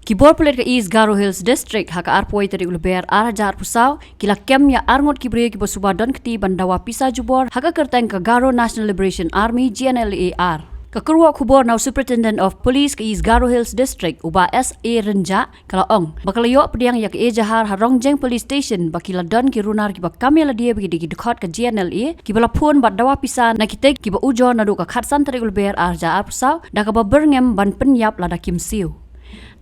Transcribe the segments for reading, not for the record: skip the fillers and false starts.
Kibor pulet ke East Garo Hills District haka arpoi teri ulber arajar pusau kila kem ya arngot kibre ki basubadan keti bandawa pisa jubor haka kerteng ke Garo National Liberation Army GNLAR. Kekerwa kubor now Superintendent of Police ke East Garo Hills District uba SA Renja kala ong bakal yo pediang yak e jahar Harongjeng Police Station bakila don ki runar ki bakami la dia bagi di dekat ke GNLA ki bala pun bandawa pisa na kite ki ba ujo na du ka khatsan teri ulber arajar pusau da ka ba berngem ban penyap lada kim siu.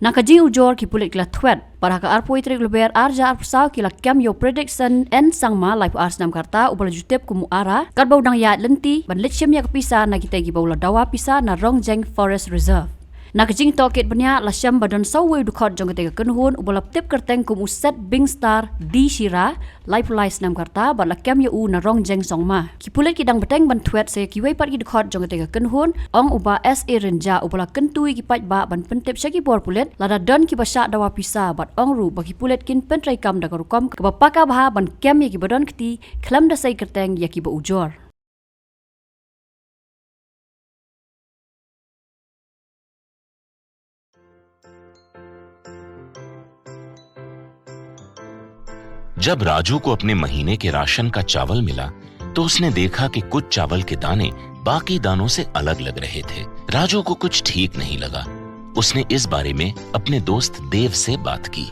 Nakaji ujor ki pulit kila thwet para ka arpoi trik luber arja arpsau kila kem yo prediction en sangma life ars nam karta ubala jutep kumu ara kat bau dang ya lenti ban litchem ya pisa na kita gi baula dawa pisa na Rongjeng Forest Reserve. Nakajing toket banya la syam badan sawe dukot jong te kenhun ubala tip kerteng kum uset bing star di shira life lies nam karta ban la kem yo u na Rongjeng songma ki pulit ki dang beteng ban thwet se ki wei pat ki dukot jong te kenhun ong uba SA Renja ubala kentui ki pat ba ban pentip syaki bor pulit lada don ki basha dawa pisa bat ong ru bagi pulit kin pentrai kam da karukom ke bapaka bah ban kem ya ki badon kti klam da sai kerteng ya ki ba ujor. जब राजू को अपने महीने के ration का चावल मिला तो उसने देखा कि कुछ चावल के दाने बाकी दानों से अलग लग रहे थे। राजू को कुछ ठीक नहीं लगा। उसने इस बारे में अपने दोस्त देव से बात की।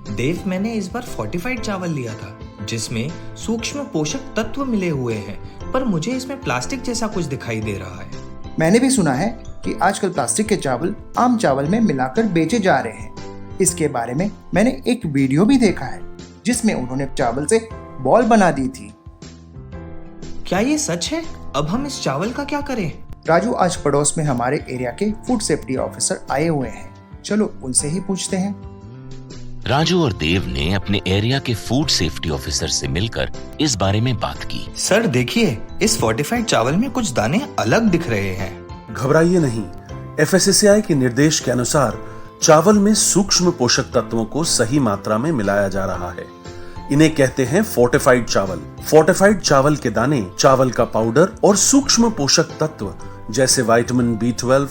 देव, मैंने इस बार फोर्टिफाइड चावल लिया था जिसमें सूक्ष्म पोषक तत्व मिले हुए हैं, पर मुझे इसमें प्लास्टिक जैसा कुछ दिखाई दे रहा है। मैंने भी सुना है कि आजकल प्लास्टिक के चावल आम चावल में मिलाकर बेचे जा रहे हैं। इसके बारे में मैंने एक वीडियो भी देखा है जिसमें उन्होंने चावल से बॉल बना दी थी। क्या ये सच है? अब हम इस चावल का क्या करें? राजू, आज पड़ोस में हमारे एरिया के फूड सेफ्टी ऑफिसर आए हुए हैं, चलो उनसे ही पूछते हैं। राजू और देव ने अपने एरिया के फूड सेफ्टी ऑफिसर से मिलकर इस बारे में बात की। सर देखिए, इस फोर्टिफाइड चावल में कुछ दाने अलग दिख रहे हैं। घबराइए नहीं, FSSAI के निर्देश के अनुसार चावल में सूक्ष्म पोषक तत्वों को सही मात्रा में मिलाया जा रहा है। इन्हें कहते हैं फोर्टिफाइड चावल। फोर्टिफाइड चावल के दाने चावल का पाउडर और सूक्ष्म पोषक तत्व जैसे विटामिन B12,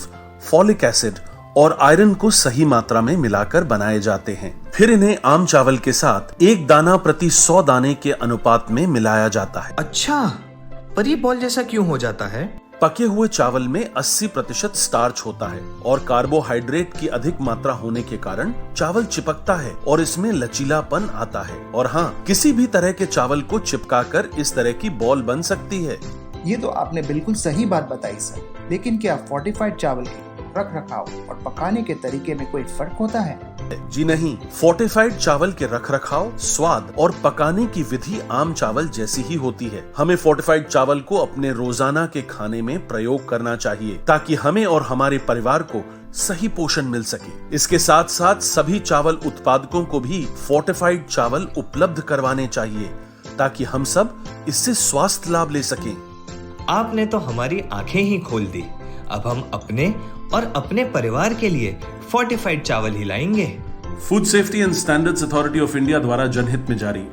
फॉलिक एसिड और आयरन को सही मात्रा में मिलाकर बनाए जाते हैं। फिर इन्हें आम चावल के साथ 1 दाना प्रति 100 दाने के अनुपात में मिलाया जाता है। अच्छा, पर ये बॉल जैसा क्यों हो जाता है? पके हुए चावल में 80% स्टार्च होता है और कार्बोहाइड्रेट की अधिक मात्रा होने के कारण चावल चिपकता है और इसमें लचीलापन आता है। और हाँ, किसी भी तरह के चावल को चिपकाकर इस तरह की बॉल बन सकती है। ये तो आपने बिल्कुल सही बात बताई सर, लेकिन क्या फोर्टिफाइड चावल के रख रखाव और पकाने के तरीके में कोई फर्क होता है? जी नहीं, फोर्टिफाइड चावल के रख रखाव, स्वाद और पकाने की विधि आम चावल जैसी ही होती है। हमें फोर्टिफाइड चावल को अपने रोजाना के खाने में प्रयोग करना चाहिए ताकि हमें और हमारे परिवार को सही पोषण मिल सके। इसके साथ साथ सभी चावल उत्पादकों को भी फोर्टिफाइड चावल उपलब्ध करवाने चाहिए ताकि हम सब इससे स्वास्थ्य लाभ ले सकें। आपने तो हमारी आंखें ही खोल दी। अब हम अपने और अपने परिवार के लिए फोर्टिफाइड चावल ही लाएंगे। Food safety and standards authority of India द्वारा जनहित में जारी।